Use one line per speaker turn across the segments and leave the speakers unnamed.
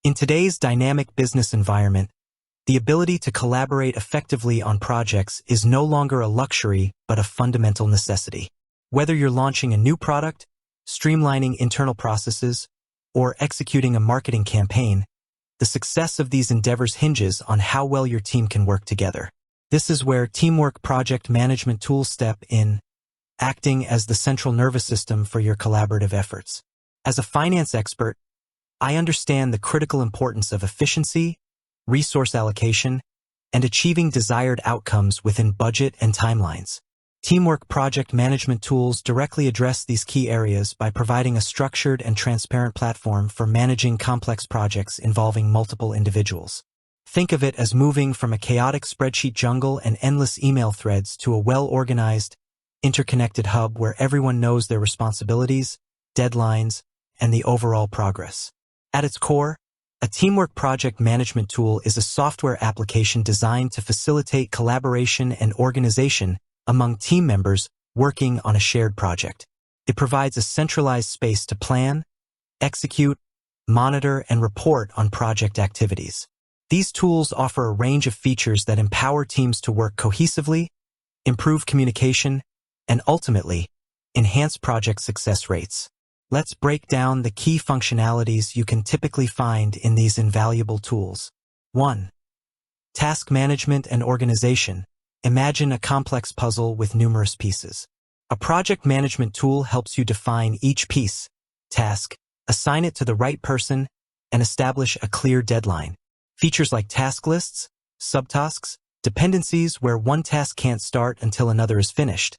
In today's dynamic business environment, the ability to collaborate effectively on projects is no longer a luxury but a fundamental necessity. Whether you're launching a new product, streamlining internal processes, or executing a marketing campaign, the success of these endeavors hinges on how well your team can work together. This is where teamwork project management tools step in, acting as the central nervous system for your collaborative efforts. As a finance expert, I understand the critical importance of efficiency, resource allocation, and achieving desired outcomes within budget and timelines. Teamwork project management tools directly address these key areas by providing a structured and transparent platform for managing complex projects involving multiple individuals. Think of it as moving from a chaotic spreadsheet jungle and endless email threads to a well-organized, interconnected hub where everyone knows their responsibilities, deadlines, and the overall progress. At its core, a teamwork project management tool is a software application designed to facilitate collaboration and organization among team members working on a shared project. It provides a centralized space to plan, execute, monitor, and report on project activities. These tools offer a range of features that empower teams to work cohesively, improve communication, and ultimately, enhance project success rates. Let's break down the key functionalities you can typically find in these invaluable tools. 1. Task management and organization. Imagine a complex puzzle with numerous pieces. A project management tool helps you define each piece, task, assign it to the right person, and establish a clear deadline. Features like task lists, subtasks, dependencies where one task can't start until another is finished,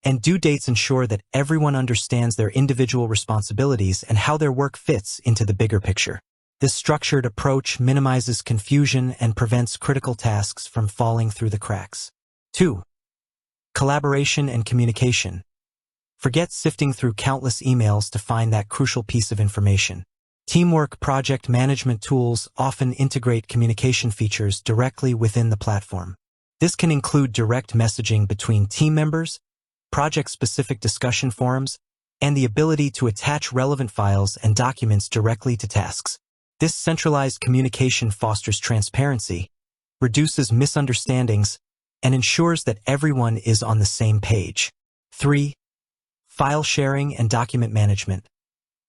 and due dates ensure that everyone understands their individual responsibilities and how their work fits into the bigger picture. This structured approach minimizes confusion and prevents critical tasks from falling through the cracks. 2. Collaboration and communication. Forget sifting through countless emails to find that crucial piece of information. Teamwork project management tools often integrate communication features directly within the platform. This can include direct messaging between team members, project-specific discussion forums, and the ability to attach relevant files and documents directly to tasks. This centralized communication fosters transparency, reduces misunderstandings, and ensures that everyone is on the same page. 3. File sharing and document management.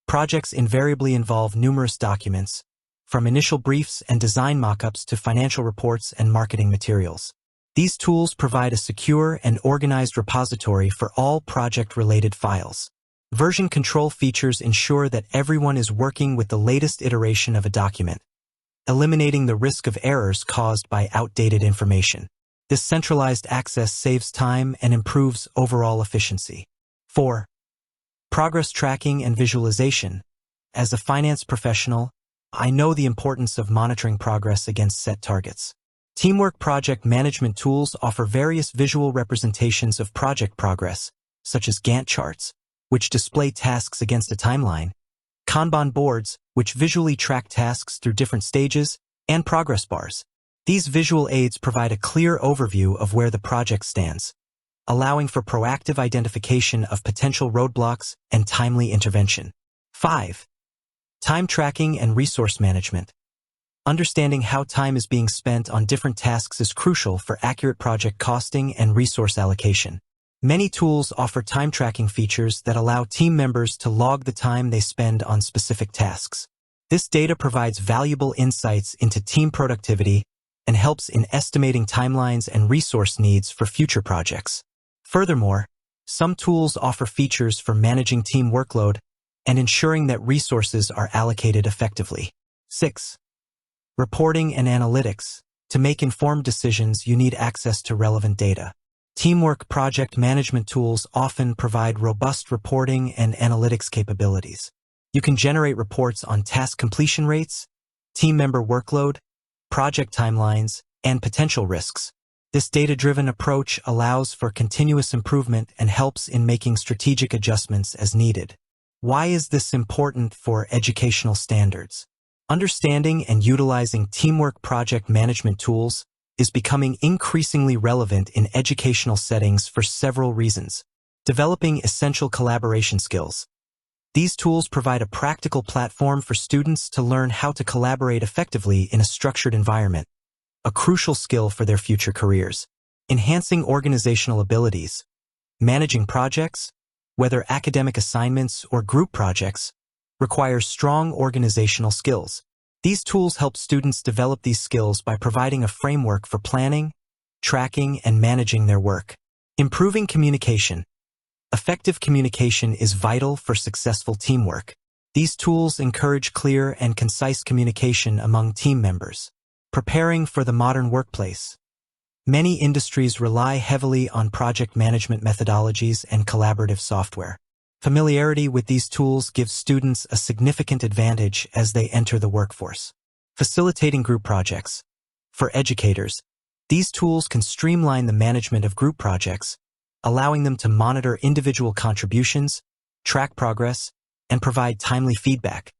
Projects invariably involve numerous documents, from initial briefs and design mock-ups to financial reports and marketing materials. These tools provide a secure and organized repository for all project-related files. Version control features ensure that everyone is working with the latest iteration of a document, eliminating the risk of errors caused by outdated information. This centralized access saves time and improves overall efficiency. 4. Progress tracking and visualization. As a finance professional, I know the importance of monitoring progress against set targets. Teamwork project management tools offer various visual representations of project progress, such as Gantt charts, which display tasks against a timeline, Kanban boards, which visually track tasks through different stages, and progress bars. These visual aids provide a clear overview of where the project stands, allowing for proactive identification of potential roadblocks and timely intervention. 5. Time tracking and resource management. Understanding how time is being spent on different tasks is crucial for accurate project costing and resource allocation. Many tools offer time tracking features that allow team members to log the time they spend on specific tasks. This data provides valuable insights into team productivity and helps in estimating timelines and resource needs for future projects. Furthermore, some tools offer features for managing team workload and ensuring that resources are allocated effectively. 6. Reporting and analytics. To make informed decisions, you need access to relevant data. Teamwork project management tools often provide robust reporting and analytics capabilities. You can generate reports on task completion rates, team member workload, project timelines, and potential risks. This data-driven approach allows for continuous improvement and helps in making strategic adjustments as needed. Why is this important for educational standards? Understanding and utilizing teamwork project management tools is becoming increasingly relevant in educational settings for several reasons. Developing essential collaboration skills. These tools provide a practical platform for students to learn how to collaborate effectively in a structured environment, a crucial skill for their future careers. Enhancing organizational abilities. Managing projects, whether academic assignments or group projects, requires strong organizational skills. These tools help students develop these skills by providing a framework for planning, tracking, and managing their work. Improving communication. Effective communication is vital for successful teamwork. These tools encourage clear and concise communication among team members. Preparing for the modern workplace. Many industries rely heavily on project management methodologies and collaborative software. Familiarity with these tools gives students a significant advantage as they enter the workforce. Facilitating group projects. For educators, these tools can streamline the management of group projects, allowing them to monitor individual contributions, track progress, and provide timely feedback.